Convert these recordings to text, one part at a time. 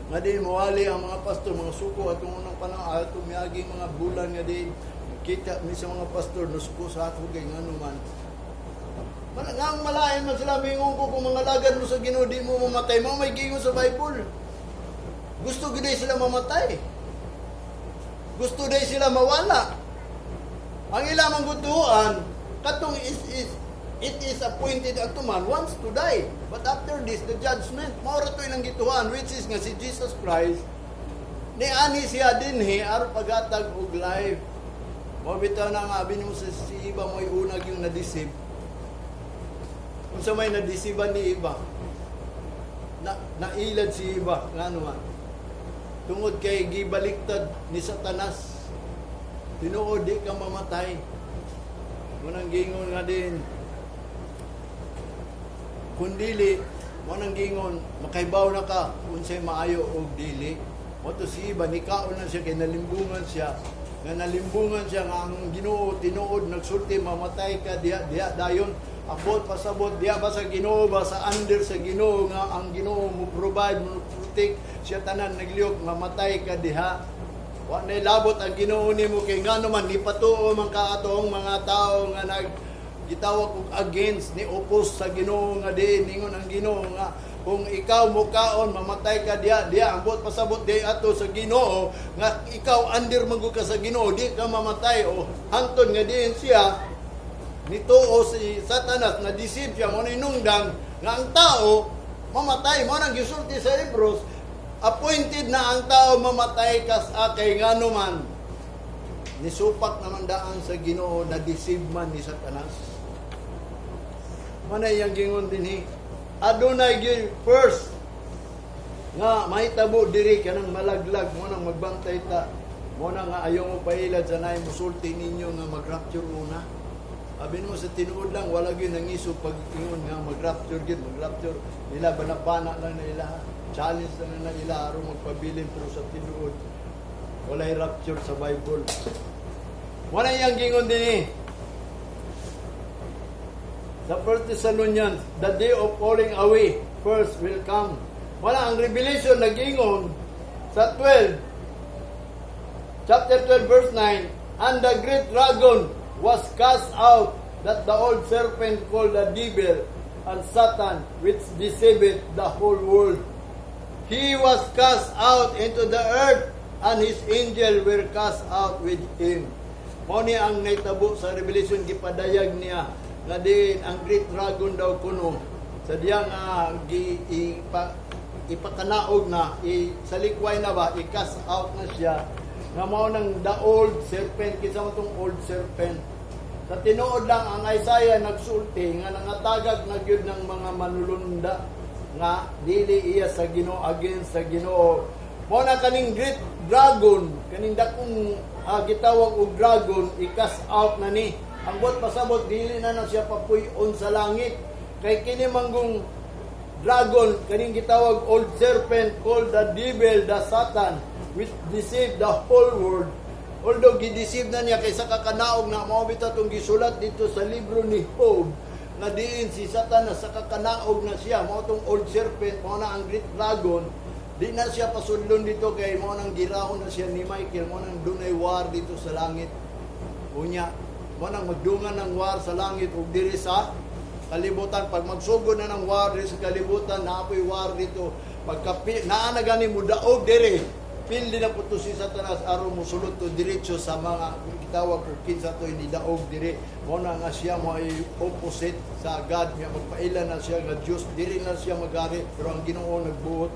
nga di mawali ang mga pastor, mga suko atong unang panahon, atong miaging mga bulan nga di kita mi sa mga pastor no suko sa ato kay ngano man. Nga malain man sila mingon ko kung mga lagad mo sa Ginoo di mo mamatay, mo may gingon sa Bible. Gusto gid sila mamatay. Gusto day sila mawala. Ang ilang manggutuan katong it is appointed unto man once to die. But after this, the judgment. Maura to ilang gituhan, which is nga si Jesus Christ. Ni ani siya dinhi aron pagatag og life. Mabitaw na nga, abin mo sa si iba mo'y unag yung nadisib. Kung sa may nadisiban ni iba, nailad si iba, nga naman. Tungod kay gibaliktad ni Satanas, tinuod di ka mamatay. Munang gingon nga din, kung dili, munang gingon, makaibaw na ka, kung siya'y maayo o dili. O to si iba, nikaon na siya, kay nalimbungan siya, nga nalimbungan siya nga ang Ginoo tinuod nagsulti mamatay ka diha dayon abot pasabot diha ba sa Ginoo ba sa under sa Ginoo nga ang Ginoo mo provide mo protect siya tanan nagliyok mamatay ka diha wa nay labot ang Ginoo nimo kay ngano man ipatuo man ka atong mga tawo nga gitawag og against ni opos sa Ginoo nga diin ningon ang Ginoo nga kung ikaw mukaon mamatay ka diha ambot pasabot di ato sa Ginoo nga ikaw under magud ka sa Ginoo di ka mamatay o hangtod nga diin siya nituo si Satanas na deceive siya mo inungdang nga ang tao mamatay mo nang gisulti sa Hebrews appointed na ang tao mamatay kas kay ngano man nisupak naman daan sa Ginoo na deceive man ni Satanas manay yang gingon dinhi adunay gyud first nga mahitabo diri kanang malaglag mo nang magbantay ta mo na nga ayaw mo pailad sa nay musulti ninyo nga mag-rapture una abin mo sa tinuod lang wala gyud nangiso pag ingon nga mag-rapture nila banabana lang nila challenge lang na nila aron magpabilin pero sa tinuod walay rapture sa Bible wala yang gingon dinhi the first Thessalonians, the day of falling away first will come. Wala ang Revelation nagingon sa 12, chapter 12 verse 9, and the great dragon was cast out, that the old serpent called the devil and Satan, which deceiveth the whole world. He was cast out into the earth, and his angel were cast out with him. Mao ni ang naitabo sa Revelation gipadayag niya nga din ang great dragon daw kuno sa diya nga ipakanaog na sa likway na ba i-cast out na siya nga mao nang the old serpent kinsa man tong old serpent sa tinuod lang ang Isaiah nagsulti nga nangatagag na gyud ng mga manulunda nga dili iya sa Ginoo against sa Ginoo mao na kaning great dragon kaning dakong gitawag og dragon i-cast out na ni ang bot pasabot dili na siya papuy-on sa langit kay kini manggong dragon kaning gitawag old serpent called the devil the Satan which deceived the whole world although gideceive na niya kaysa kakanaog na mao bitaw tong gisulat dito sa libro ni Job na diin si Satan sa kakanaog na siya mao tong old serpent mao na ang great dragon di na siya pasudlon dito kay mao nang giraon na siya ni Michael mao nang dunay war dito sa langit unya mo nang magdungan ng war sa langit ug diri sa kalibutan pag magsugod na ng war diri sa kalibutan naapoy war dito pagkapi naa na gani mo daog diri pildi na puto si Satanas aron mosulod to diretso sa mga gitawag og kinsa to ni daog diri mo na nga siya mo ay opposite sa God nga magpailan na siya nga Dios diri na siya magari pero ang Ginoo nagbuot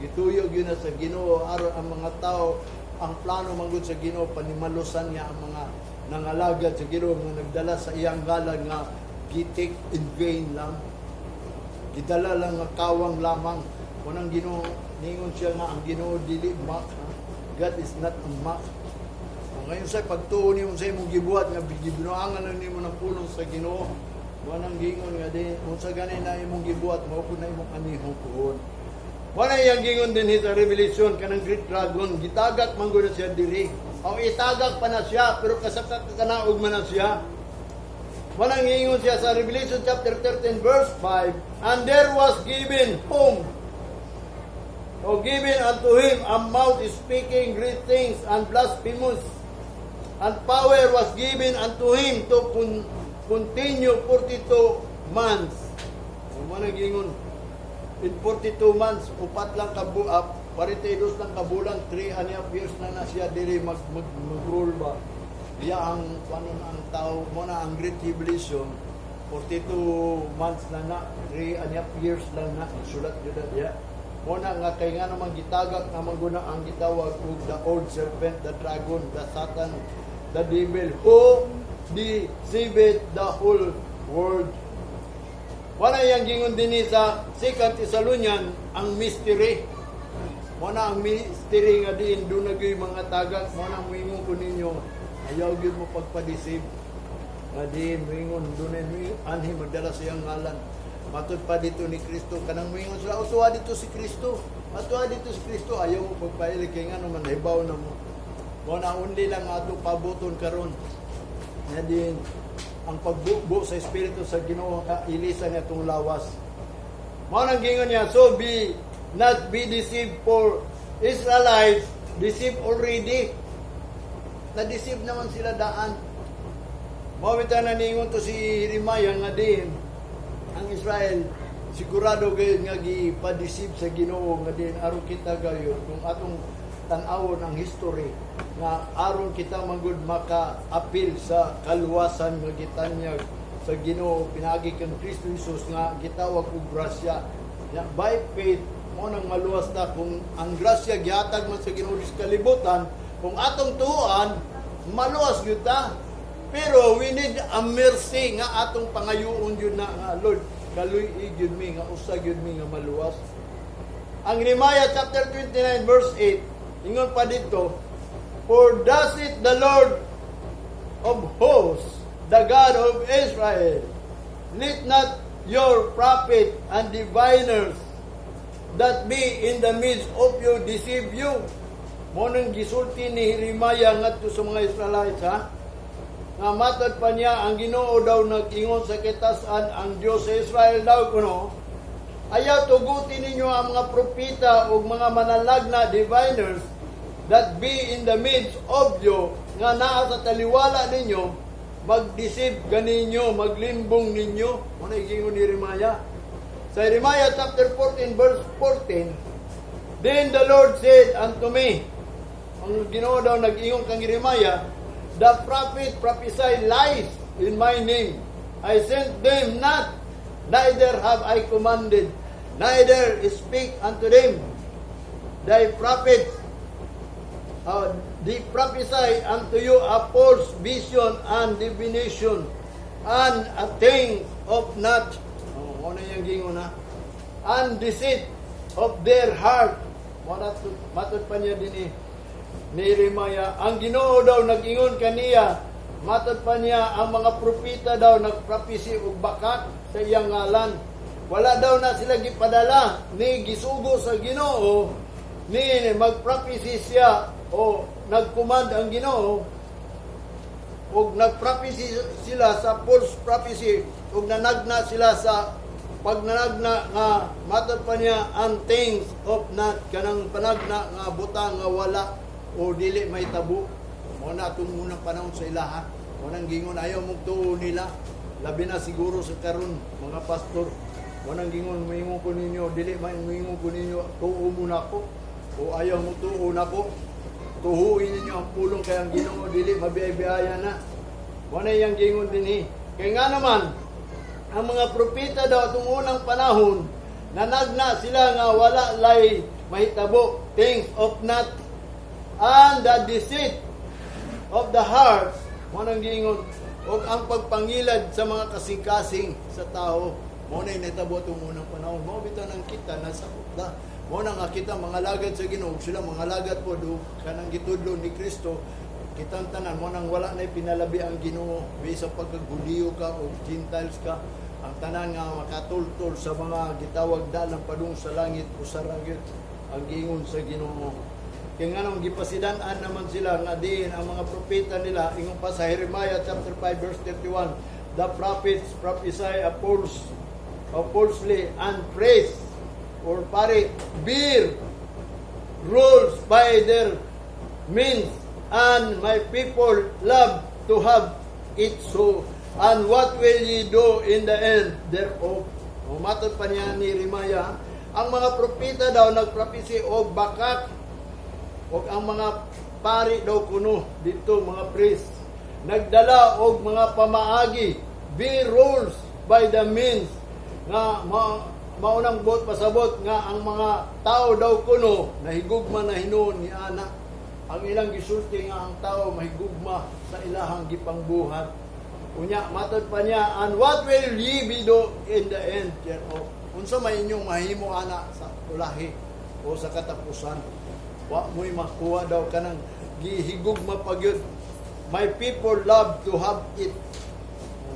gituyog yun na sa Ginoo aron ang mga tao ang plano manggod sa Ginoo panimalusan niya ang mga nangalagad sa Ginoo nga nagdala sa iyang galan nga gitik in vain lang gidala lang nga kawang lamang kunang Ginoo ningon siya nga ang Ginoo dili mock God is not a mock ngayon sa pagtuo nimo sa imong gibuhat nga gibinuangan na nimo ng pulong sa Ginoo wanang gingon nga di unsa gani na imong gibuhat mao pud na imong anihong puhon wala yang gingon din sa Revelation kanang great dragon gitagak man gud siya diri o itagak pa na siya pero kasakak kanaog man na siya walang gingon siya sa Revelation chapter 13 verse 5 and there was given whom O given unto him a mouth speaking great things and blasphemous, and power was given unto him to continue 42 months. Ano gingon? In 42 months, 42 lang kabulan, 3.5 years na siya dili mag-rule ba. Diya ang tao mo na ang Great Tribulation, 42 months na 3.5 years lang na sulat yun diya. Muna nga kay nga naman gitagak na maguna ang gitawag og the old serpent, the dragon, the Satan, the devil, who deceived the whole world. Wala yang gingon din sa 2 Thessalonians ang mystery. Muna ang mystery nga din doon nagyoy mga tagak. Muna muingon ko ninyo, ayaw gyud mo pagpadisib. Nga din muingon doon anhi magdala siyang ngalan. Matod pa dito ni Kristo, kanang muingon sila, tuwa dito si Kristo. Matuwa dito si Kristo, ayaw mo pagpailig kay nga naman hibaw na mo. Muna undi lang ato pabuton karon. Nga din ang pagbubo sa Espiritu sa Ginoo ilisan niya itong lawas. Mao nang gingon niya, so not be deceived, for Israelites deceived already. Na-deceive naman sila daan. Mao bitaw na ningon to si Jeremiah nga din ang Israel sigurado gayud nga gipa-deceive sa Ginoo nga din aron kita gayud kung atong tan-awon ang history nga aron kita magud maka-apil sa kaluwasan nga gitanyag sa Ginoo pinagi kang Kristo Jesus nga gitawag og grasya. By faith mo nang maluwas ta kung ang grasya gihatag man sa Ginoo sa kalibutan, kung atong tuon maluwas gyud ta. Pero we need a mercy nga atong pangayoon yun na nga Lord kaluy gyud mi nga usag gyud mi nga maluwas. Ang Jeremiah chapter 29 verse 8 ingon pa dito, for thus it the Lord of hosts, the God of Israel, let not your prophet and diviners that be in the midst of you deceive you. Mo nang gisulti ni Jeremiah ngadto sa mga Israelites ha. Nga matod pa niya ang Ginoo daw nag-ingon sa kitasan ang Dios sa Israel daw kuno, ayaw tugutin ninyo ang mga propeta o mga manalagna diviners that be in the midst of you nga naa sa taliwala ninyo mag-deceive ganinyo, maglimbong ninyo. Ano igingon ni Jeremiah? Sa Jeremiah chapter 14 verse 14, then the Lord said unto me, ang Ginoo daw nag-ingon kang Jeremiah, the prophet prophesy lies in my name. I sent them not, neither have I commanded, neither speak unto them. Thy prophets, they prophesy unto you a false vision and divination, and a thing of not, ano yung gingon na, and deceit of their heart. Matod pa niya din ni Jeremiah, ang Ginoo daw nag-ingon kaniya, matod pa niya ang mga propeta daw nagprophecy og bakat sa iyang ngalan. Wala daw na sila gipadala ni gisugo sa Ginoo ni magprophecy siya o nagcommand ang Ginoo og nagprophecy sila sa false prophecy og nanagna sila sa pagnanagna nga matod pa niya ang things of not, kanang panagna nga butang nga wala o dili may tabo. Mo na itong unang panahon sa ilaha. Mo nang gingon ayaw mong tuo nila. Labi na siguro sa karon mga pastor. Mo nang gingon muingon ko ninyo, dili may muingon ko ninyo, tuo muna ko. O ayaw mong tuo na ko. Tuhuin ninyo ang pulong kay ang Ginoo dili mabiyay-biyaya na. Mo na yang gingon dinhi. Kay nga naman ang mga propeta daw itong unang panahon nanagna sila nga wala lay mahitabo, things of not, and the deceit of the heart. Mo nang gingon og ang pagpangilad sa mga kasing-kasing sa tao. Mo na nahitabo itong unang panahon. Mo bitaw nang kita nasa ukta. Mo na nga kita mga lagad sa Ginoo, sila mga lagad po do kanang gitudlo ni Kristo. Kitang tanan mo nang wala na pinalabi ang Ginoo bisan pagkaguliyo ka o Gentiles ka, ang tanan nga makatultol sa mga gitawag dalang padung sa langit o sa ragit ang gingon sa Ginoo. Kaya nga nang gipasidan-an naman sila nga din ang mga propeta nila ingon pa sa Jeremiah chapter 5 verse 31, the prophets prophesy a falsely and praise or pare bear by their means, and my people love to have it so. And what will ye do in the end thereof? Matod pa niya ni Rimaya, ang mga propeta daw nagpropesi og bakak, og ang mga pari daw kuno dito, mga priest, nagdala og mga pamaagi, be rules by the means, nga maunang bot pasabot nga ang mga tao daw kuno nahigugma na hinuon ni ana. Ang ilang gisulti nga ang tao mahigugma sa ilahang gipangbuhat. Unya, matod pa niya, and what will ye be do in the end thereof? Unsa may inyong mahimo ana sa ulahi o sa katapusan? Wa mo'y makuha daw kanang gihigugma pagyud. My people love to have it.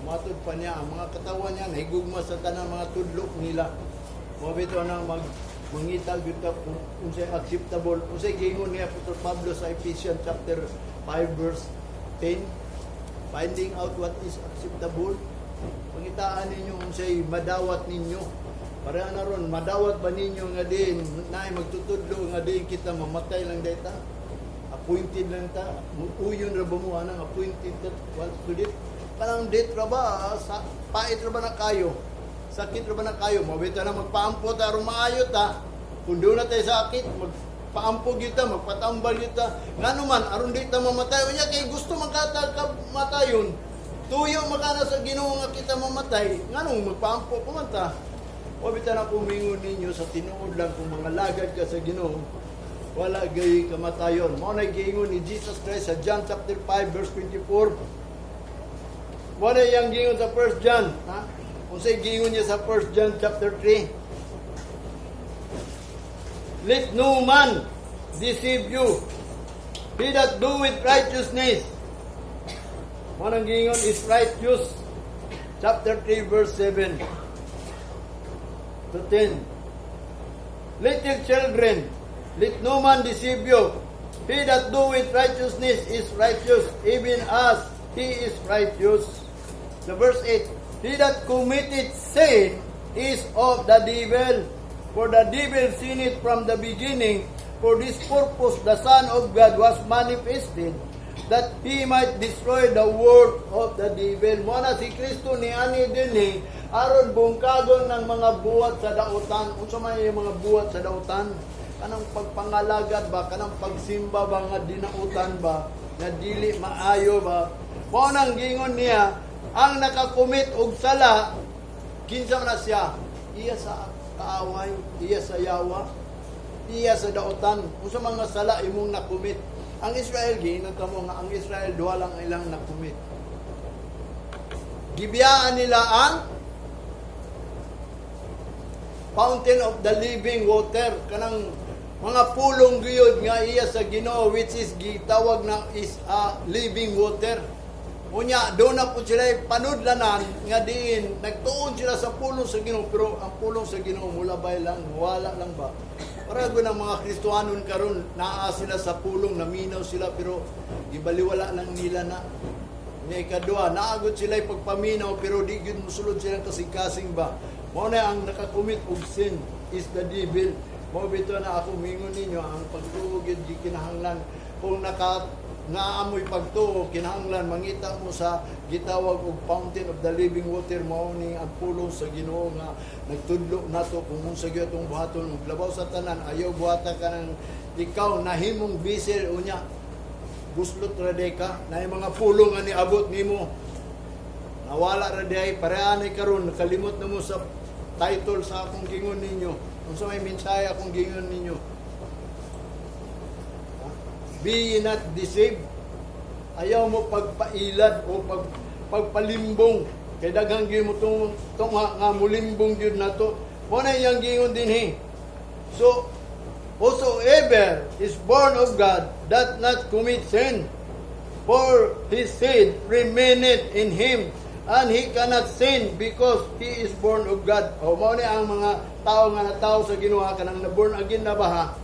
Matod pa niya, ang mga katawan niya nahigugma sa tanang mga tudlok nila. Mabito na mangitag dito kung sa'y acceptable. Kung sa'y gingon ni Apostol Pablo sa Ephesians chapter 5 verse 10, finding out what is acceptable. Pangitaan ninyo kung sa'y madawat ninyo. Para na ron, madawat ba ninyo nga din, na magtutudlo nga din kita mamatay lang data? Appointed lang ta? Uyon ra ba mo anang appointed that once to dit? Kanang date ra ba? Pait ra ba na kayo? Sakit ra ba na kayo? Mabita na magpaampo ta, aron maayo ta. Kung doon na tayo sakit, magpaampo kita, magpatambal kita. Nga naman, aron di ta mamatay. Unya kay gusto matayon. Tuyo makana sa Ginoo nga kita mamatay. Nga nung magpaampo kumanta. Mabita na kumingon ninyo sa tinuod lang kung mga lagad ka sa Ginoo. Wala gay kamatayon. Mao na giingon ni Jesus Christ sa John chapter 5 verse 24. Wala yang giingon sa 1 John, ha? Kung sa'y giingon niya sa 1 John chapter 3. Let no man deceive you. He that doeth righteousness. Mao nang giingon is righteous. Chapter 3 verse 7 to 10. Little children, let no man deceive you. He that doeth righteousness is righteous, even as he is righteous. The verse 8. He that committed sin is of the devil, for the devil sinned from the beginning. For this purpose the Son of God was manifested, that he might destroy the work of the devil. Muna si Kristo ni ani dinhi aron bungkagon ng mga buhat sa dautan. Unsa man yung mga buhat sa dautan? Kanang pagpangalagad ba, kanang pagsimba ba nga dinautan ba, nga dili maayo ba? Mao nang gingon niya, ang nakakumit og sala, kinsa na siya? Iya sa kaaway, iya sa yawa, iya sa dautan. Unsa mga sala imong nakumit? Ang Israel giingon kamo nga ang Israel duha lang ilang nakumit. Gibiyaan nila ang fountain of the living water, kanang mga pulong giyod nga iya sa Ginoo, which is gitawag na is a living water. Unya, doon na po sila panudlanan nga diin, nagtuon sila sa pulong sa Ginoo, pero ang pulong sa Ginoo mulabay lang, wala lang ba? Para ng mga Kristohanon karon naa sila sa pulong, naminaw sila, pero ibaliwala lang nila na. Nga ikadua, naagot sila pagpaminaw, pero di gyud mosulod silang kasing-kasing ba? Mao na ang nakakumit og sin is the devil. Mao bito na ako mingon ninyo, ang pagtuo gyud gikinahanglan kung naamoy pagtuo, kinahanglan mangita mo sa gitawag og fountain of the living water. Mao ni ang pulong sa Ginoo nga nagtudlo nato kung unsa gyud atong buhaton ug labaw sa tanan. Ayaw buhata ka ng ikaw nahimong bisil unya buslot ra day ka na mga pulong nga niabot nimo nawala ra day pareanay karon nakalimot na mo sa title sa akong gingon ninyo. Unsa may mensahe akong gingon ninyo? Be not deceived. Ayaw mo pagpailad o pagpalimbong. Kay daghang gyud mo tong nga mulimbong gyud nato. Mo na iyang gingon dinhi. So whosoever is born of God doth not commit sin, for his seed remaineth in him, and he cannot sin because he is born of God. O mao ni ang mga tao nga natawo sa Ginoo kanang na born again na baha.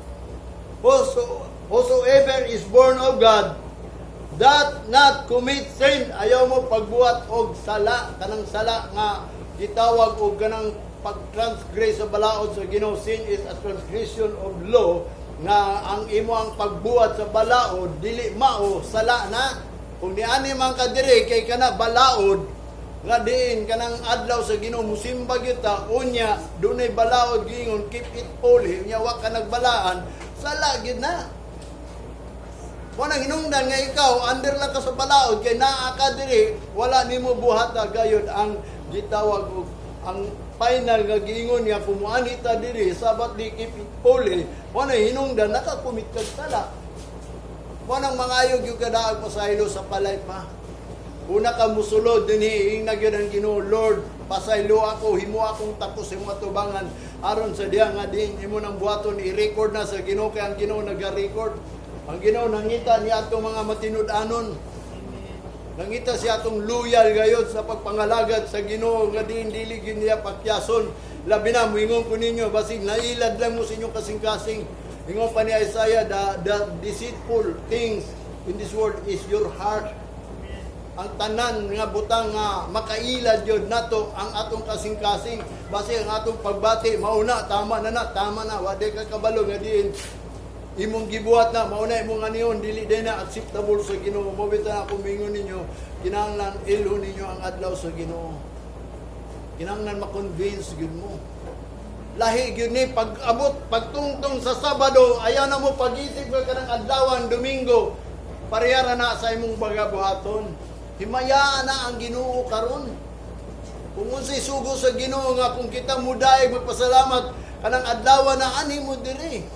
Whosoever is born of God doth not commit sin. Ayaw mo pagbuhat og sala, kanang sala nga gitawag og kanang pag-transgress sa balaod sa Ginoo. Sin is a transgression of law, nga ang imo ang pagbuhat sa balaod dili mao sala na. Kung niani man ka diri kay kana balaod nga diin kanang adlaw sa Ginoo musimba kita unya dunay balaod gingon keep it holy unya wa ka nagbalaan sala gid na. Mo nang hinungdan nga ikaw under lang ka sa balaod kay naa ka diri wala nimo buhata gayud ang gitawag og ang final nga giingon niya kumuani ta diri sabat di keep it holy. Mo nang hinungdan nakakumit kag sala. Mo nang mangayog yung kadaag pasaylo sa palay pa. Una ka musulod dinhi ing nagyud ang Ginoo, Lord, pasaylo ako, himo akong tapos imong atubangan aron sa diha nga din imo nang buhaton i-record na sa Ginoo kay ang Ginoo naga-record. Ang Ginoo nangita niya atong mga matinud-anon. Nangita siya atong loyal gayud sa pagpangalagad sa Ginoo nga din dili gid niya pakyason. Labi na moingon ko ninyo basig nailad lang mo sa inyong kasing-kasing. Ingon pa ni Isaiah, the deceitful things in this world is your heart. Ang tanan nga butang nga makailad yun nato ang atong kasing-kasing base ang atong pagbati mauna tama na wa di ka kabalo nga diin imong gibuhat na mauna imong aniyon dili din na acceptable sa Ginoo. Mo bitan ako mingon ninyo kinahanglan ilo ninyo ang adlaw sa Ginoo, kinahanglan ma-convince gyud mo. Lahi gyud ni pag-abot pagtungtong sa Sabado ayaw na mo pag-isip ka kanang adlawan Domingo parehara na sa imong bagabuhaton. Himayaan na ang Ginoo karon. Kung unsay sugo sa Ginoo nga kung kita muday magpasalamat kanang adlaw na ani mo diri.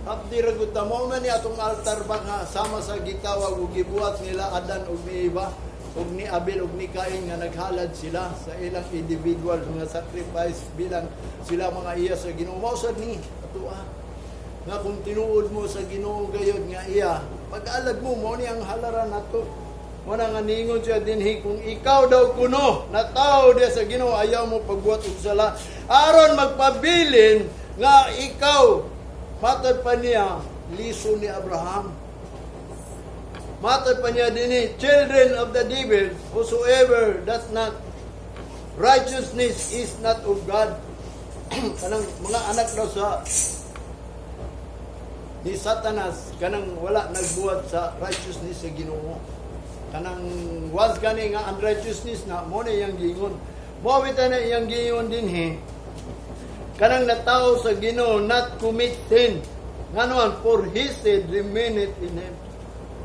Abdi ra gud ta mo man ni atong altar ba nga sama sa gitawag ug gibuhat nila Adan ug ni Eva ug ni Abel ug ni Cain nga naghalad sila sa ilang individual nga sacrifice bilang sila mga iya sa Ginoo. Mao sad ni atua nga kung tinuod mo sa Ginoo gayud nga iya pag-alad mo mao ni ang halaran nato. Muna nga ningon siya dinhi kung ikaw daw kuno na tao diya sa Ginoo ayaw mo pagbuhat og sala aron magpabilin nga ikaw matod pa niya liso ni Abraham. Matod pa niya dinhi children of the devil whosoever does not righteousness is not of God. Kanang mga anak daw sa ni Satanas kanang wala nagbuhat sa righteousness sa Ginoo. Kanang was gani nga unrighteousness na mo na iyang gingon. Mawita na iyang gingon dinhi. Kanang natawo sa Ginoo not commit sin. Nganoan for his seed remaineth in him.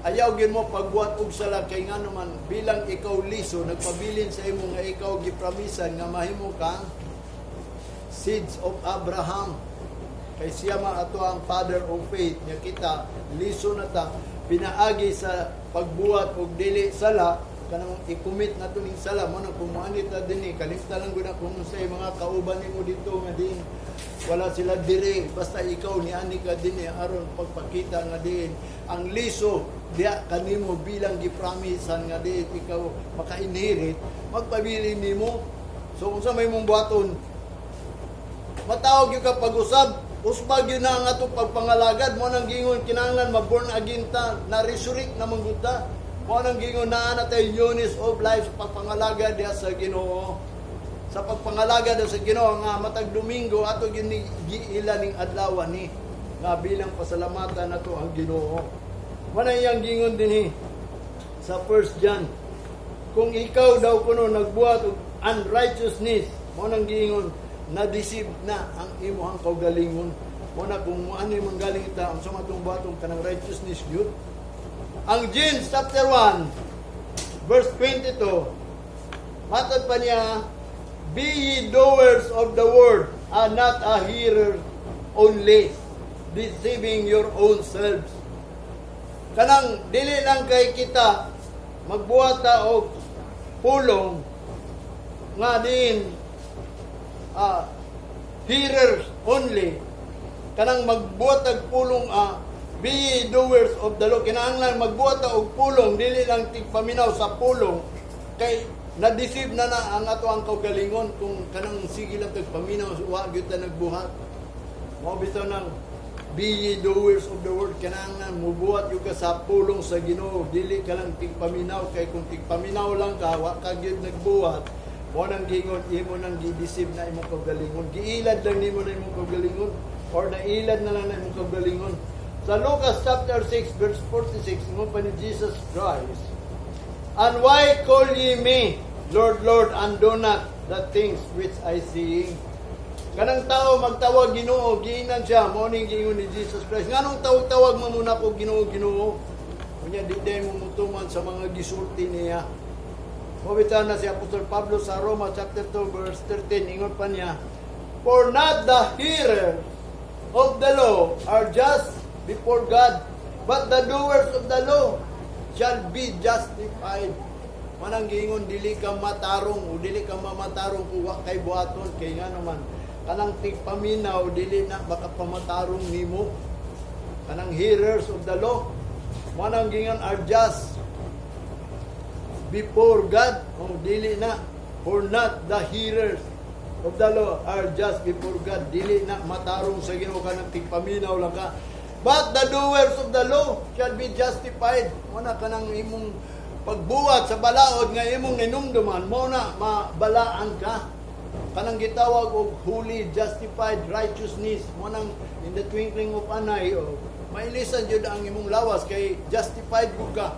Ayaw gid mo pagbuhat og sala kay nganoman bilang ikaw liso nagpabilin sa imo nga ikaw gipramisan nga mahimo kang seeds of Abraham. Kay siya man ato ang father of faith nya kita liso na ta pinaagi sa pagbuhat og dili sala kanang i-commit nato ning sala mo nang kumuanit ta dinhi kalista lang gud kung say mga kauban nimo dito nga din wala sila diri basta ikaw ni ani ka dinhi aron pagpakita nga din ang liso diya kanimo bilang gipromisean nga din ikaw maka-inherit magpabili nimo. So unsa may mong buhaton matawag yung pag-usab usbag yun na ang atong pagpangalagad mo nang gingon kinahanglan ma-born again ta na-resurrect na mangguta mo nang gingon naa na tayo newness of life sa pagpangalagad diha sa Ginoo sa pagpangalagad sa Ginoo nga matag Domingo ato giila ning adlaw ni nga bilang pasalamatan nato ang Ginoo. Mo nang iyang gingon dinhi sa 1 John kung ikaw daw kuno nagbuhat og unrighteousness mo nang gingon na-deceive na ang imuhang kaugalingon. Muna kung ano yung galing ita, ang sumatong batong kanang righteousness yun. Ang James chapter 1, verse 22, matod pa niya, be ye doers of the word, and not a hearer only, deceiving your own selves. Kanang dili lang kay kita magbuhata og pulong nga din hearers only kanang magbuhat og pulong be ye doers of the law kinahanglan magbuhat og pulong dili lang tigpaminaw sa pulong kay na-deceive na ang ato ang kaugalingon kung kanang sige lang tagpaminaw wa gyud ta nagbuhat mao bitaw nang be ye doers of the word kinahanglan mubuhat yung ka sa pulong sa Ginoo dili ka lang tigpaminaw kay kung tigpaminaw lang ka wa ka gyud nagbuhat mo nang gingon imo nang gi-deceive na imong kaugalingon giilad lang nimo na imong kaugalingon or nailad na lang na imong kaugalingon. Sa Lucas chapter 6 verse 46, mo pa ni Jesus Christ, "And why call ye me Lord, Lord, and do not the things which I see?" Kanang tao magtawag Ginoo, giinan siya, mao ning giingon ni Jesus Christ. Nganong tawag-tawag mo muna ko Ginoo, Ginoo? Kunya di day mo mutuman sa mga gisulti niya. Mabitan na si Apostol Pablo sa Roma chapter 2 verse 13, ingon pa niya, "For not the hearers of the law are just before God, but the doers of the law shall be justified." Manang giingon, dili ka matarong o dili ka mamatarong kung wa kay buhaton, kay nga naman kanang tigpaminaw dili na makapamatarong nimo. Kanang hearers of the law manang gingan are just before God, o dili na. For not the hearers of the law are just before God, dili na matarong sa Ginoo, kanang tigpaminaw lang ka. But the doers of the law shall be justified. Muna kanang imong pagbuhat sa balaod nga imong ninumduman, mo na mabalaan ka. Kanang gitawag og holy, justified, righteousness. Mo nang in the twinkling of an eye, mailisan jud ang imong lawas kay justified ko ka.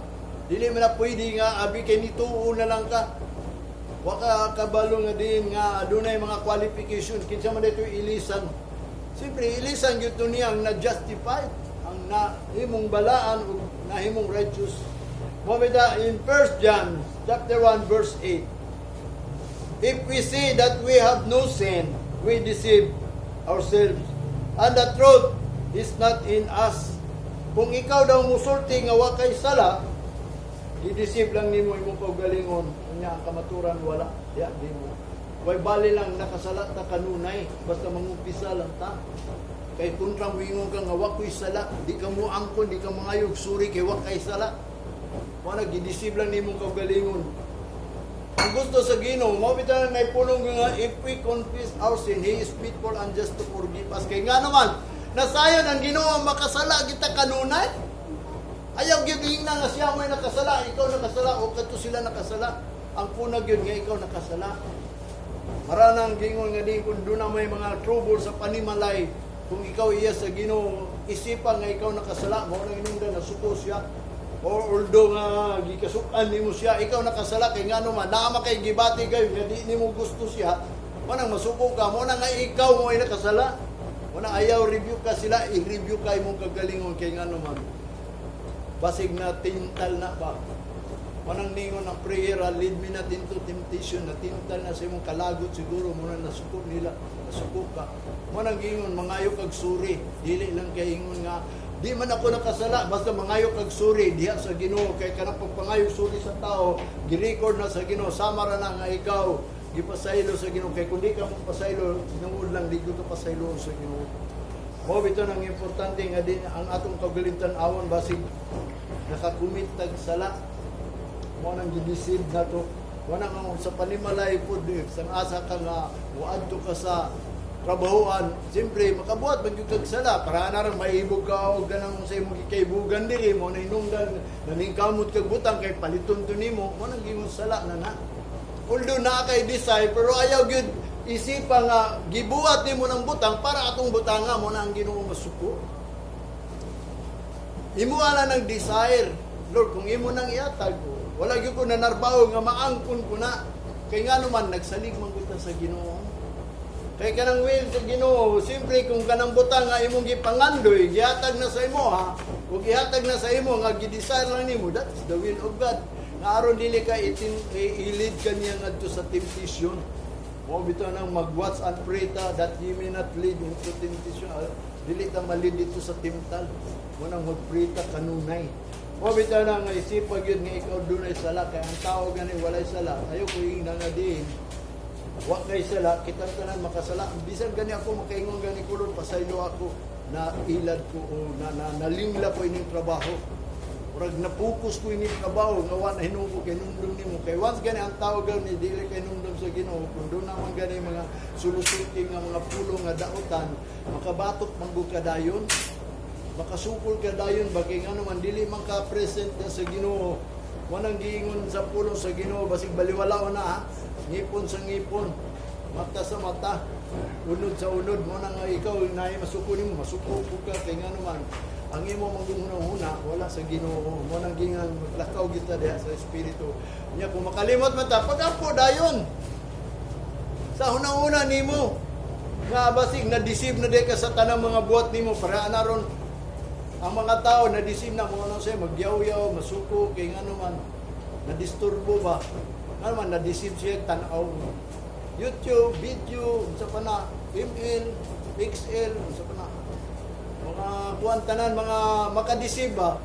Dili man na pwede nga abi kay nituo na lang ka. Wa ka kabalo nga din nga adunay mga qualification kinsa man dito ilisan. Siyempre, ilisan yun ito niyang na-justified, ang nahimong balaan o nahimong righteous. Mamita in 1 John chapter 1 verse 8, "If we say that we have no sin, we deceive ourselves, and the truth is not in us." Kung ikaw daw musulti nga wa kay sala, i-deceive lang nimo imong kaugalingon. Unya ang kamaturan wala. Ya, di mo. Way bali lang nakasala ta kanunay, basta mangumpisa lang ta. Kay kontrang wingon ka nga wa ko'y sala, di ka mo angkon, di ka mangayog suri kay wa kay sala. Wala gidisib lang nimong kaugalingon. Ang gusto sa Ginoo, mao bitaw na pulong nga, if we confess our sin, He is faithful and just to forgive us. Kay nga naman, nasayon ang Ginoo makasala kita kanunay. Ayaw gyud na nga siya may nakasala, ikaw nakasala o kadto sila nakasala. Ang punag yun nga ikaw nakasala. Maranang gingon nga din kung doon na may mga trouble sa panimalay, kung ikaw iya sa Ginoo, isipan nga ikaw nakasala, mo na inunda na suko siya. Or although nga gikasukan nimo siya, ikaw nakasala kay ngano man naa kay gibati kayo nga di nimo gusto siya, mo nang masuko ka, mo na nga ikaw mo ay nakasala. Mo na ayaw review ka sila, i-review kay mong kagalingon kay ngano man. Basig na tintal na ba? Manang ningon ang prayer, lead me not into temptation, na tintal na sa imong kalagot siguro, muna nasuko nila, nasuko ka. Manang ingon, mangayo kag suri, dili lang kay ingon nga, di man ako nakasala, basta mangayo kag suri, diha sa Ginoo, kay kanang pagpangayo suri sa tao, gi-record na sa Ginoo, sama ra na nga ikaw, gipasaylo sa Ginoo, kay kundi ka mong pasaylo, nangud lang, di ko ka pasaylo sa Ginoo. Mo bito nang importante nga din, ang atong kagalintan awon, basig, nakakumit tag sala, mo nang gidisib na to. Wala nga sa panimalay po, sang asa ka nga, muadto ka sa trabahoan. Siyempre, makabuhat, magyugag sala. Para na rin maibog ka o ganang sa imong kikaibugan diri mo, na inungdan, naningkamot kag butang, kay paliton to nimo, mo nang gimong sala na na. Although na kay decide, pero ayaw gyud isipa nga, gibuhat nimo ng butang, para atong butanga mo na ang Ginoo masuko. Imo ala ng desire, Lord, kung imo nang iatag ko, wala gyud ko nanarbaho nga maangkon ko na. Kay nga naman nagsalig man kita sa Ginoo. Kay kanang will sa Ginoo, simpre kung kanang butang nga imong gipangandoy, gihatag na sa imo ha. Ug gihatag na sa imo nga gidesire lang nimo, that is the will of God. Nga aron dili ka ilid kaniya ngadto sa temptation. Mo bitaw nang mag-watch and pray ta that ye may not lead into temptation. Dili ta malid dito sa timtal. Mo nang mag-pray ta kanunay. O bitaw na nga isipag yun nga ikaw dunay sala, kaya ang tao gani walay sala, ayaw ko yung nangadiin, wak kay sala, kitang tanan makasala, bisan gani ako makaingon gani kulon, pasaylo ako, na ilad ko, o nalimla ko ining trabaho, urag napukus ko ining trabaho, nga na hinungko kay nundong nimo, kay once gani ang tao gani, dili kay nundong sa Ginoo, kung doon naman gani mga sulusuting nga mga pulong nga daotan, makabatok manggukadayon, makasukol ka dayon bagay nga naman dili man ka present na sa Ginoo, wanang giingon sa pulong sa Ginoo basig baliwalaw na ha? Ngipon sa ngipon, mata sa mata, unod sa unod mo nang ikaw na masuko nimo, masuko ka kay nga naman ang imo manghuna wala sa Ginoo mo nang gingang maglakaw kita diha sa espiritu nya kung makalimot man ta pag-apo dayon sa hunang-una nimo nga basig na deceive na di ka sa tanang mga buhat nimo para na ron ang mga tao na deceive na mo ano say magyaw-yaw masuko kay nga naman na disturbo ba nga naman na deceive siya tan-aw YouTube video unsa pa na ML XL unsa pa na mga buwan tanan, mga makadisib ba?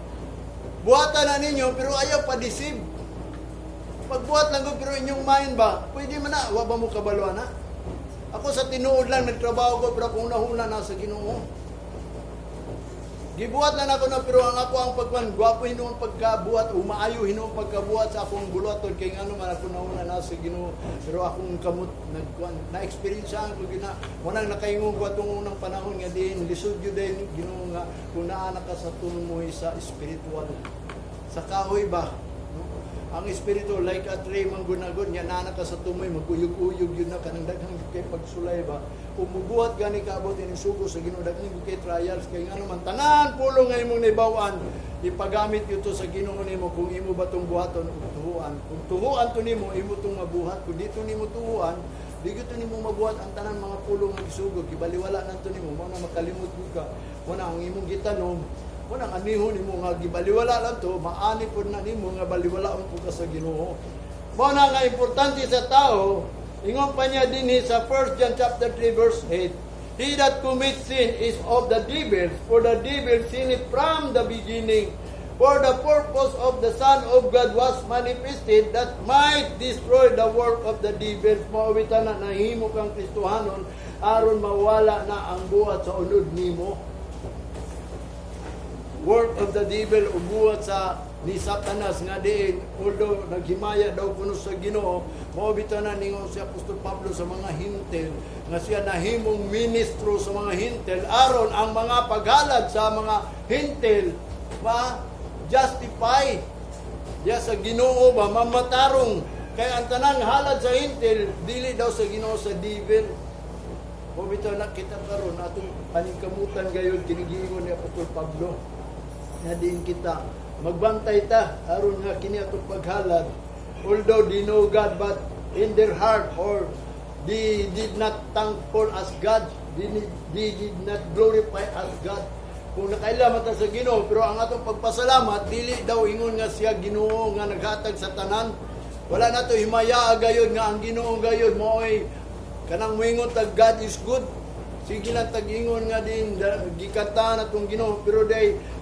Buhatan na ninyo, pero ayaw pa-disib. Pagbuhat lang ko, pero inyong mind ba? Pwede man na, wa ba mo kabalo na? Ako sa tinuod lang, nagtrabaho ko, pero kung nahuna na sa Ginoo. Gibuhat lang ako na, pero ang ako ang pagkuhan, gwapo hinuong pagkabuhat, umaayo hinuong pagkabuhat sa akong buluaton, kaya nga naman ako nahuna na sa Ginoo. Pero akong kamot, na-experiencean ko, wanang nakaingon ko atong unang panahon nga din, lisod yun din, Ginoo nga, kung naanak ka sa tumoy sa spiritual. Sa kahoy ba? Ang espiritu, like a tree, manggunagon, yan naanak ka sa tumoy, magkuyog-uyog yun na, kanang daghang kay pagsulay ba? Umubuhat gani kaabot ini sugo sa Ginoo daghang kay trials kay nga naman tanan pulong nga imong naibawan ipagamit yuto sa Ginoo nimo kung imo ba tong buhaton ug tuhuan kung tuhuan to nimo imo tong mabuhat kung dito nimo tuhuan di gyud nimo mabuhat ang tanan mga pulong nga gisugod gibaliwala nanto nimo mao na makalimot ka mo na ang imong gitanom mo na anihon nimo nga gibaliwala lang to maani pud na nimo nga baliwalaon ko ka sa Ginoo mo na nga importante sa tao. Ingon pa niya din sa 1 John chapter 3 verse 8, he that commits sin is of the devil, for the devil sinned from the beginning. For the purpose of the Son of God was manifested that might destroy the work of the devil. Mauwitan na nahimo kang Kristohanon aron mawala na ang buhat sa unod nimo. Work of the devil o buhat sa ni Satanas nga diin although naghimaya daw kuno sa Ginoo mao bitaw na ningon si Apostol Pablo sa mga hintel nga siya nahimong ministro sa mga hintel aron ang mga paghalad sa mga hintel ba justify ya sa Ginoo ba mamatarong kay ang tanang halad sa hintel dili daw sa Ginoo sa devil mao bitaw na kita karon atong paningkamutan gayon kinigiingon ni Apostol Pablo nga diin kita magbantay ta aron nga kini atong paghalad although they know God but in their heart or they did not thankful as God they did not glorify as God kung nakailaman ta sa Ginoo pero ang atong pagpasalamat dili daw ingon nga siya Ginoo nga naghatag sa tanan wala nato himaya gayud nga ang Ginoo gayud mo'y kanang moingon tag God is good. Sige lang tag-ingon nga din gikanta na itong Ginoo pero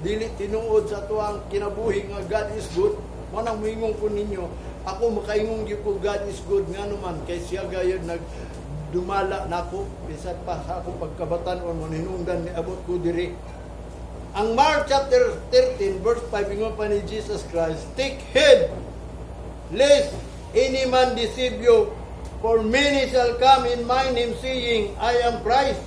dili tinuod sa tuang kinabuhi nga God is good. Manang moingon ko ninyo, ako makaingon gyud ko God is good nga naman kay siya gayud nagdumala nako bisan pa sa akong pagkabatan-on mo hinungdan ni abot ko diri. Ang Mark chapter 13 verse 5 ingon pa ni Jesus Christ, take heed lest any man deceive you. For many shall come in my name saying, I am Christ,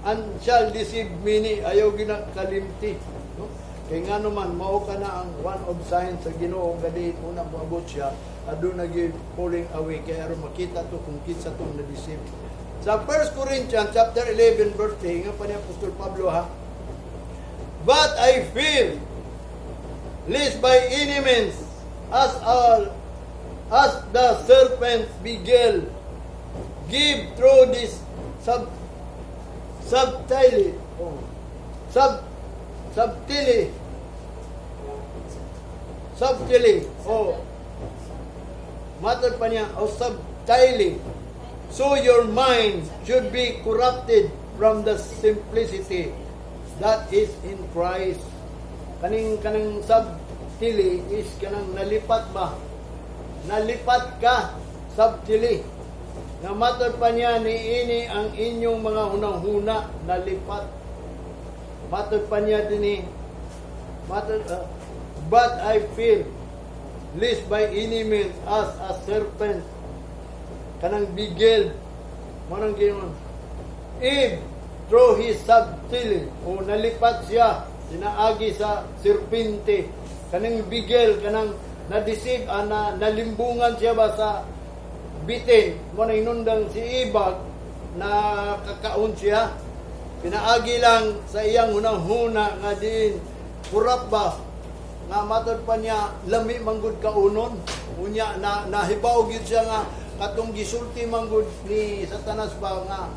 and shall deceive many. Ayaw ginakalimti. No? Kaya nga naman, mao ka na ang one of signs sa Ginoo gadi unang moabot siya, adun naging falling away. Kaya aron makita to kung kinsa tong na-deceive. Sa 1 Corinthians chapter 11 verse 10, nga pa ni Apostol Pablo ha, but I fear, lest by any means, as the serpent beguiled, give through this subtly, matter pa niya, subtly, so your mind should be corrupted from the simplicity that is in Christ. Kaning subtly is kanang nalipat ba? Nalipat ka subtly na matter pa niya ni ini ang inyong mga hunang-huna nalipat matter pa niya din but I feel lest by any means as a serpent kanang bigel manang giyon Eve through his subtly o nalipat siya sinaagi sa serpente kanang bigel kanang na-deceive, nalimbungan siya ba sa bitin mo na inundang si Ibag na kakaon siya. Pinaagi lang sa iyang hunang-huna nga din kurap ba nga matod pa niya lami manggod kaunon unya na nahibaw gyud siya nga katong gisulti manggod ni Satanas ba nga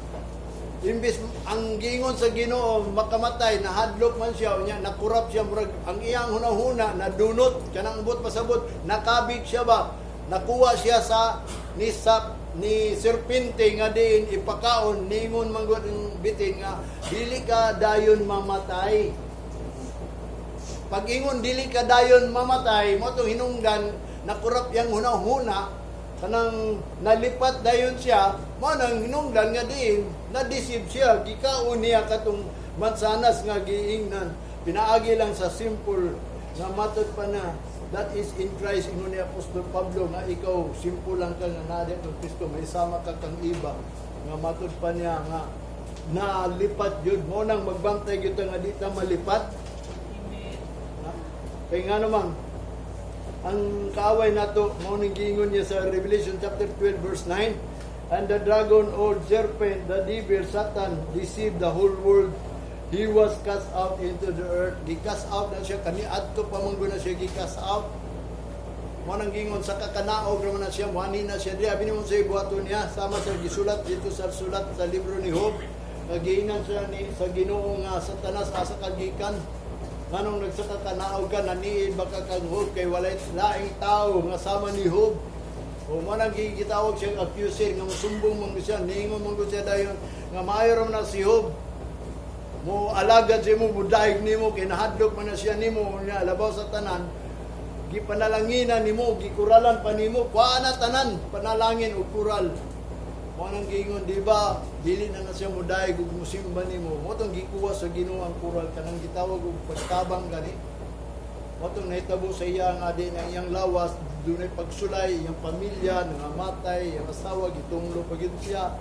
imbis ang gingon sa Ginoo makamatay nahadlok man siya unya nakurap siya murag ang iyang hunahuna nadunot kanang ambot pasabot nakabig siya ba nakuha siya sa ni serpente nga diin ipakaon ningon manggod ang bitin nga dili ka dayon mamatay. Pag ingon dili ka dayon mamatay mo tong hinungdan nakurap yang hunahuna kanang nalipat dayon siya mo nang hinungdan nga diin na-deceive siya gikaon niya katong mansanas nga giingnan pinaagi lang sa simple nga matod pa na that is in Christ. Ingon ni Apostol Pablo nga ikaw simple lang ka nga nadia ng Kristo may sama ka kang iba nga matod pa niya nga nalipat yun mo nang magbantay gyud nga di ta malipat. Kaya nga naman ang kaaway nato mao ning giingon niya sa Revelation chapter 12 verse 9, and the dragon, old serpent, the devil, Satan, deceived the whole world. He was cast out into the earth. Gi-cast out na siya kaniadto pa man na siya gi-cast out. Mo nang gingon sa kakanaog ra man na siya muani na siya diha binimon sa ibuhaton niya sama sa gisulat dito sa sulat sa libro ni Job. Nagiinan siya ni sa Ginoo nga Satanas asa kagikan. Nganong nagsaka kanaog ka naniid baka kang Job kay walay laing tao nga sama ni Job. O mo nang gitawag siya accuser nga musumbong man siya ningon man siya dayon nga maayo ra man na si Job. Mo alagad siya mo, budaig ni mo, kinahadlok man na siya ni mo, niya, labaw sa tanan, gipanalanginan ni mo, gikuralan pa ni mo, kuha na tanan, panalangin o kural. Mo nang gingon, di ba, dili na na siya mudaig ug musimba ni mo, mo itong gikuha sa Ginoo ang kural, kanang gitawag og pagtabang gani. Mo itong nahitabo sa iya nga din ang iyang lawas, dunay pagsulay, iyang pamilya, nangamatay, iyang asawa, gitunglo pagid siya.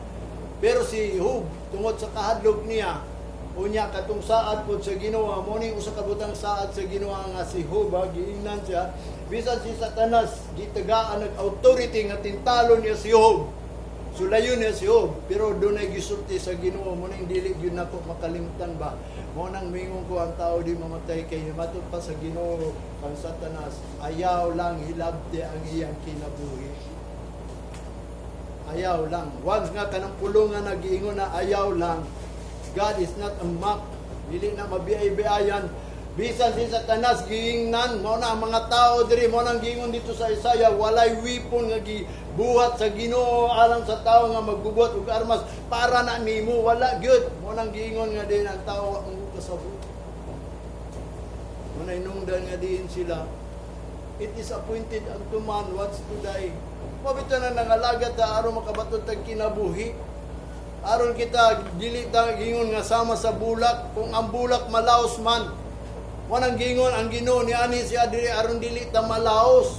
Pero si Job, tungod sa kahadlok niya, unya katong saad pod sa Ginoo mo ning usa ka butang saad sa Ginoo nga si Job giingnan siya bisan si Satanas gitagaan nag authority nga tintalon niya si Job sulayon niya si Job pero dunay gisulti sa Ginoo mo ning dili gyud nako makalimtan ba mo nang mingon ko ang tao di mamatay kay matud pa sa Ginoo kang Satanas ayaw lang hilabti ang iyang kinabuhi ayaw lang once nga kanang pulongan nagiingon na ayaw lang. God is not a mock. Dili na mabiyay-biyayan. Bisan si Satanas giingnan mao na ang mga tao diri mao nang giingon dito sa Isaiah walay weapon nga gibuhat sa Ginoo alang sa tao nga magbubuhat og armas para na nimo wala gyud mao nang giingon nga din ang tao ang kasabot. Mao na inungdan nga din sila. It is appointed unto man once to die. Mabito na nangalagat ta aron makabaton tag kinabuhi. Aron kita dili ta gingon nga sama sa bulak kung ang bulak malaos man wanang gingon ang Ginoo ni ani si adiri aron dili ta malaos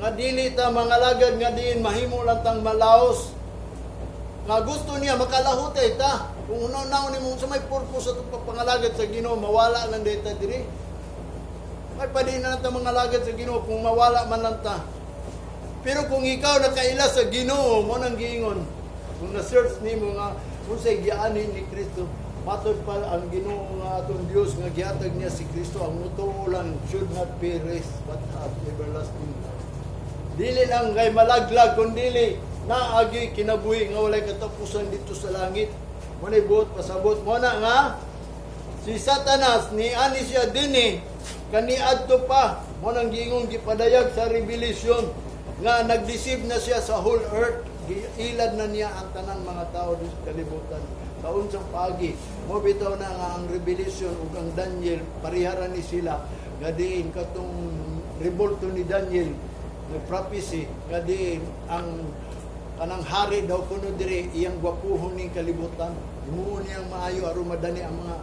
nga dili ta mangalagad nga diin mahimo lang tang malaos nga gusto niya makalahutay ta kung unaw nimo sa may purpose sa pagpangalagad sa Ginoo mawala lang dita diri may padi na ta mangalagad sa Ginoo kung mawala man lang ta pero kung ikaw nakaila sa Ginoo mo nang gingon kung na-search nimo nga unsay gianin ni Kristo matod pa ang Ginoo nga atong Dios nga gihatag niya si Kristo ang mutuo lang should not perish but have everlasting life. Dili lang kay malaglag kundi naagi kinabuhi nga walay katapusan dito sa langit. Mo nay buot pasabot mo na nga si Satanas ni ani siya dinhi kaniadto pa mo nang gingong gipadayag sa Revelation nga nag-deceive na siya sa whole earth. Giilad na niya ang tanang mga tao sa kalibutan. Sa unsang pagi, mo bitaw na nga ang Revelation ug ang Daniel pariharan ni sila. Gadiin katong revolto ni Daniel, ng prophecy, gadiin ang kanang hari daw kuno dire iyang gwapuhon ning kalibutan. Himuon niyang maayo aron madani ang mga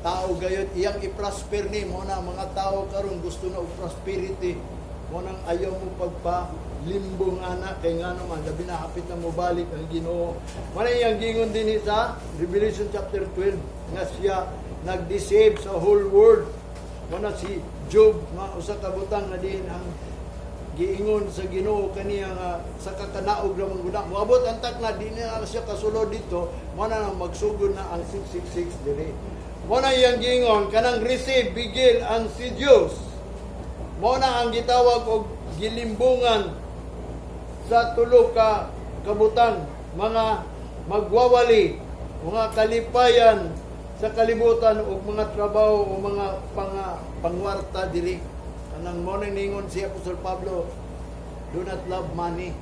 tao gayud iyang i-prosper ni mo na mga tao karon gusto na og prosperity. Mo nang ayaw mo limbong anak kay nga naman labi na hapit na mo balik ang Ginoo. Wala yang gingon din sa Revelation chapter 12 nga siya nag-deceive sa whole world. Wala si Job nga usa ka butang nga din ang giingon sa Ginoo kaniya nga sa kakanaog ra man guna. Moabot ang tak na di na siya kasulod dito, mo na nang magsugod na ang 666 diri. Mo na iyang giingon kanang receive bigil ang si Dios. Mo na ang gitawag og gilimbungan sa tulo ka kabutan, mga magwawali, mga kalipayan sa kalibutan o mga trabaho o mga pangwarta diri. Kanang mo ningon si Apostol Pablo, do not love money.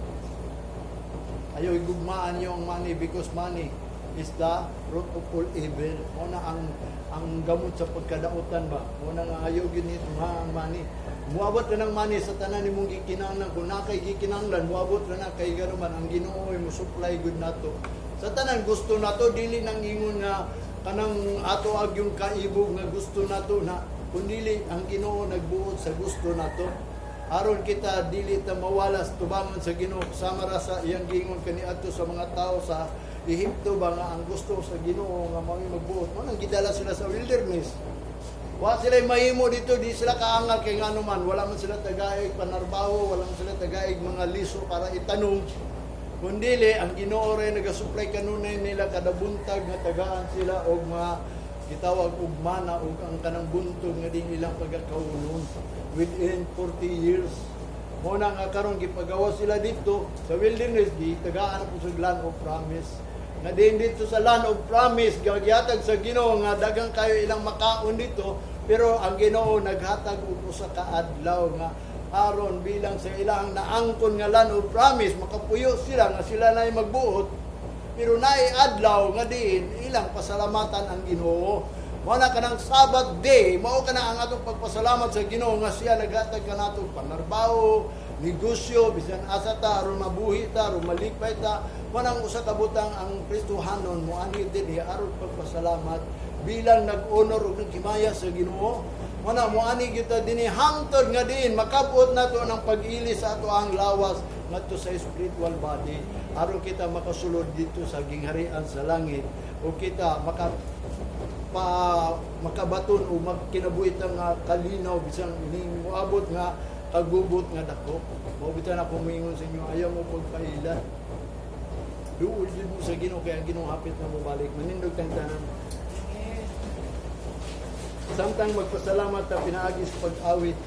Ayaw igugmaan niyo ang money because money is the root of all evil. Mo na ang gamot sa pagkadautan ba. Mo na nga ayaw ginit ang money. Muabot na ng money sa tanan nimong gikinahanglan. Kung nakay gikinahanglan, muabot na kay ganuman ang Ginoo mo supply good nato. Sa tanan gusto nato dili nang ingon nga kanang ato ag yung kaibog nga gusto nato na kundili ang Ginoo nagbuot sa gusto nato. Aron kita dili ta mawalas tubangon sa Ginoo sama ra sa iyang giingon kaniadto sa mga tao sa Ehipto ba nga ang gusto sa Ginoo nga mao magbuot. Mo nang gidala sila sa wilderness. Wa sila mahimo dito, di sila kaangal kay ngano man, wala man sila tagaig panarbaho, wala man sila tagaig mga liso para itanong. Kundili ang Ginoo ray nagasupply kanunay nila kada buntag nga tagaan sila og mga gitawag og mana og ang kanang buntog nga din ilang pagkakaunon within 40 years. Mo na nga karon gipagawa sila dito sa wilderness di tagaan po sa land of promise. Nga din dito sa land of promise gagyatag sa Ginoo nga dagang kayo ilang makaon dito, pero ang Ginoo naghatag og usa ka adlaw nga aron bilang sa ilang naangkon nga land of promise makapuyo sila nga sila na magbuot, pero naay adlaw nga diin ilang pasalamatan ang Ginoo. Mao na kanang Sabbath day, mao kana ang atong pagpasalamat sa Ginoo nga siya naghatag kanato panarbaho, negosyo, bisan asa ta aron mabuhi ta, aron malipay ta. Mao nang usa ka butang ang Kristohanon mo ani dinhi aron pagpasalamat bilang nag-honor ug naghimaya sa Ginoo. Mao na mo ani kita dinhi hangtod nga diin makabot nato ang pag-ili sa ato ang lawas ngadto sa spiritual body aron kita makasulod dito sa gingharian sa langit o kita makabaton o magkinabuhitan nga kalinaw bisan ining moabot nga kagubot nga dako. Mao bitan ako moingon sa inyo ayaw mo pagpailan. Duol jud mo sa Ginoo kay ang Ginoo hapit na mobalik manindog tang tanan. Samtang magpasalamat ta pinaagi sa pag-awit.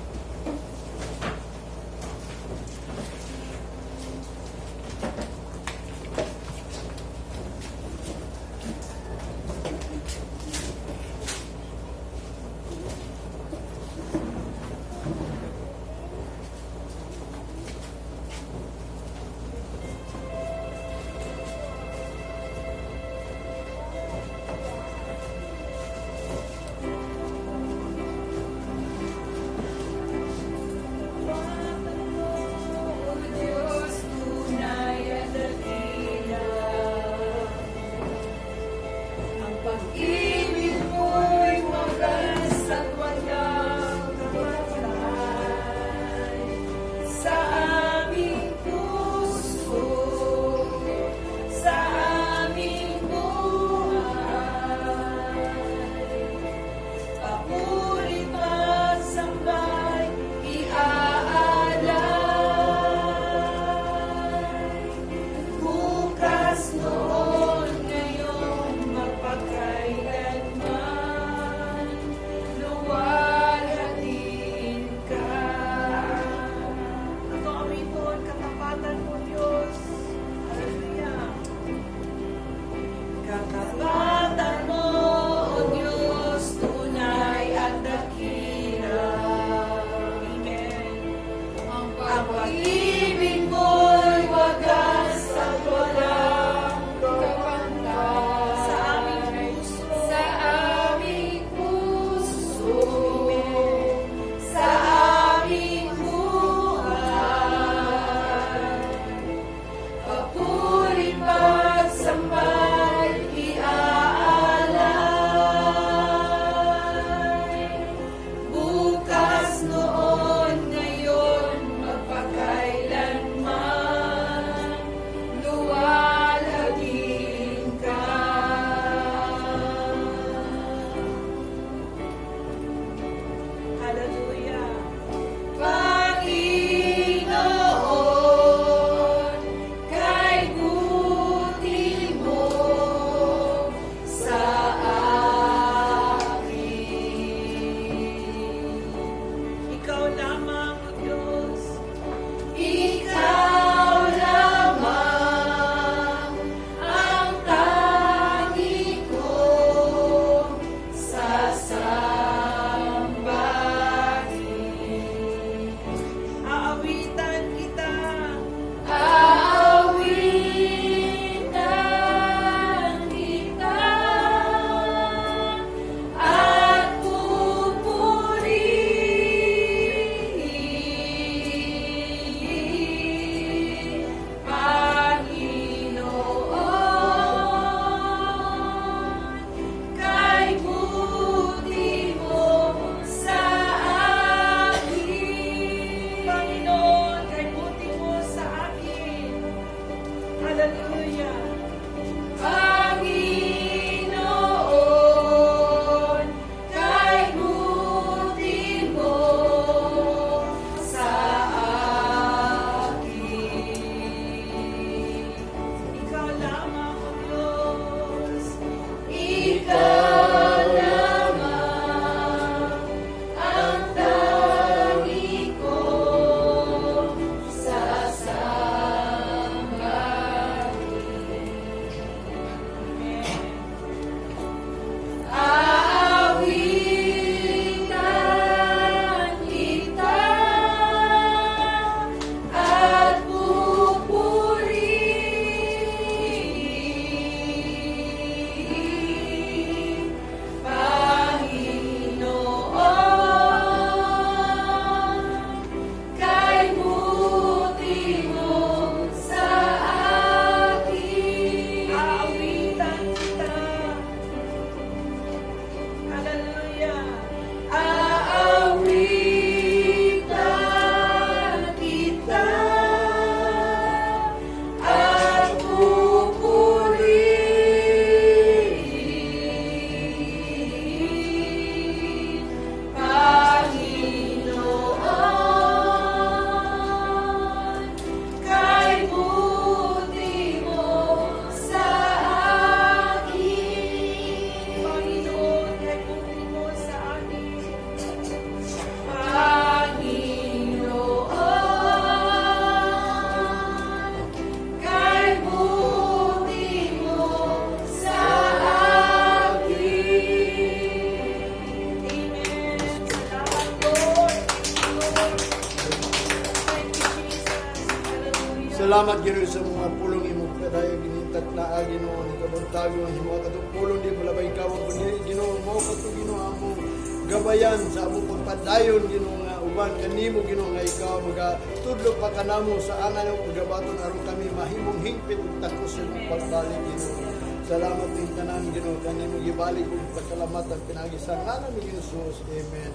Salamat Ginoo sa mga pulong imong kadayag ginintat na Ginoo ni kabuntago ang mga katong pulong di balabay kawang kundi Ginoo mao kato Ginoo among gabayan sa among pagpadayon Ginoo nga uban kanimo Ginoo nga ikaw magatudlo pa kanamo sa angan ng pagabaton aron kami mahimong hingpit ug takos sa pagbalik Ginoo. Salamat ning tanan Ginoo kanimo gibalik ug pasalamatan pinagi sa ngalan ni Jesus. Amen.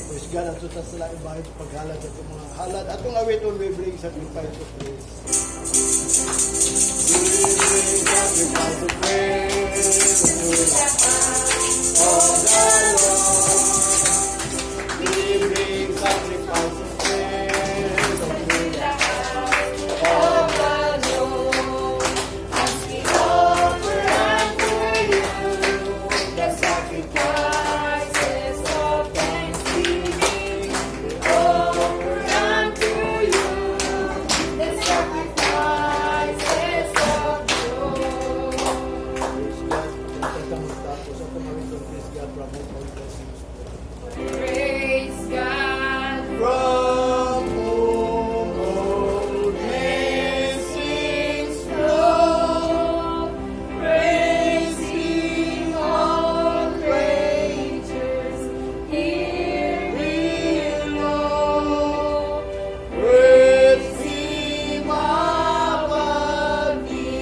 Praise God, at sa sila ibahid paghalad at mga halad. Atong awiton, we bring sacrifice of praise. We bring sacrifice of praise to the of the Lord. We bring sacrifice of praise to the of the Lord. As we offer unto you the sacrifices of thanksgiving. Offer unto you the sacrifices of joy. Praise God. Tatangos tapos sa pangawitong praise God from all blessings. Praise God from whom all blessings flow. Praise Him, all creatures here below. Praise Him above the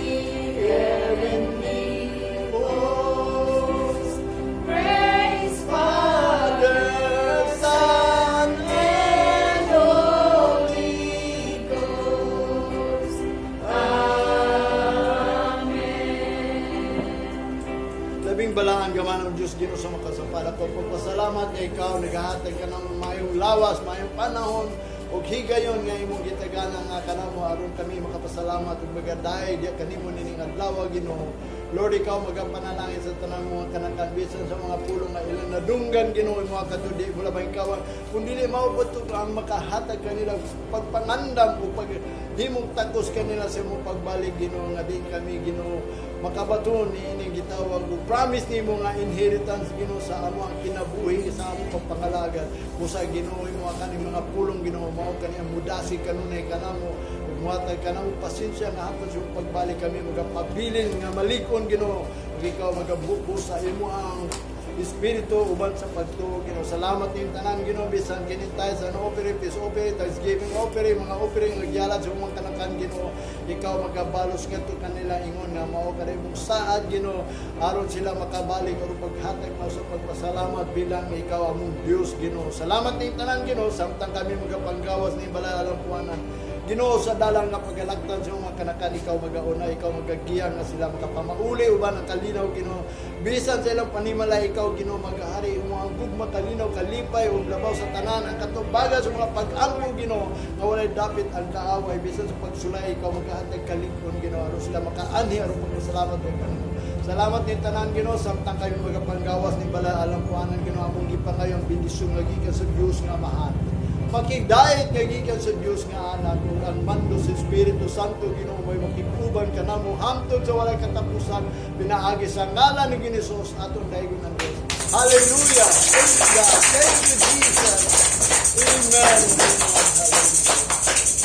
heavenly hosts. Praise Father, Son, and Holy Ghost. Amen. Labing balaan gaman ng Diyos Ginoo sa makasapala ko. Pagpasalamat kay ikaw, naghahatag ka ng mayong lawas, mayong panahon, o higayon nga imong gitagana nga kanamo aron kami makapasalamat ug magaday diya kanimo nining adlaw Ginoo. Lord, ikaw magapanalangin sa tanang mga kanakan bisan sa mga pulong nga ilang nadunggan Ginoo mga katudi mula ba ikaw kun dili maubot ang makahatag kanila pagpangandam o pag himong takos kanila sa imong pagbalik Ginoo nga din kami Ginoo makabaton niining gitawag ug promise nimo nga inheritance Ginoo sa amo ang kinabuhi sa among pagpangalaga busa Ginoo imo kaning mga pulong Ginoo mao kani ang mudasi kanunay kanamo ug muhatag kanamo pasensya nga hapon sa pagbalik kami magapabilin nga malikon Ginoo ug ikaw magabuko sa imo ang Espiritu uban sa pagtuo Ginoo. Salamat ning tanan Ginoo bisan kini tayo sa offering, peace offering, thanksgiving offering, mga offering nagyalat sa mga kanakan Ginoo. Ikaw magabalos ngadto kanila ingon nga mao kani mong saad Ginoo aron sila makabalik aron paghatag mo sa pagpasalamat bilang ikaw among Dios Ginoo. Salamat ning tanan Ginoo samtang kami magapanggawas ni balay alang puanan. Ginoo sa dalang nga pagalaktan sa mga kanakan ikaw magauna ikaw magagiyang nga sila makapamauli uban ang kalinaw Ginoo bisan sa ilang panimala ikaw Ginoo magahari imo ang gugma kalinaw kalipay ug labaw sa tanan ang katubagan sa mga pag-ampo Ginoo nga walay dapit ang kaaway bisan sa pagsulay ikaw magahatag kalikon Ginoo aron sila makaanhi aron pagpasalamat kay Panginoon. Salamat ni tanan Ginoo samtang kami magapanggawas ni balay alang puanan Ginoo among gipangayon bendisyon nga gikan sa Dios nga mahal. Makigdayet nga gikan sa Dios nga anak ug ang mando sa Espiritu Santo Ginoo may makikuban kanamo hangtod sa walay katapusan pinaagi sa ngalan ni Hesus aton daygon ang Dios. Hallelujah. Praise God. Thank you Jesus. Amen. Hallelujah.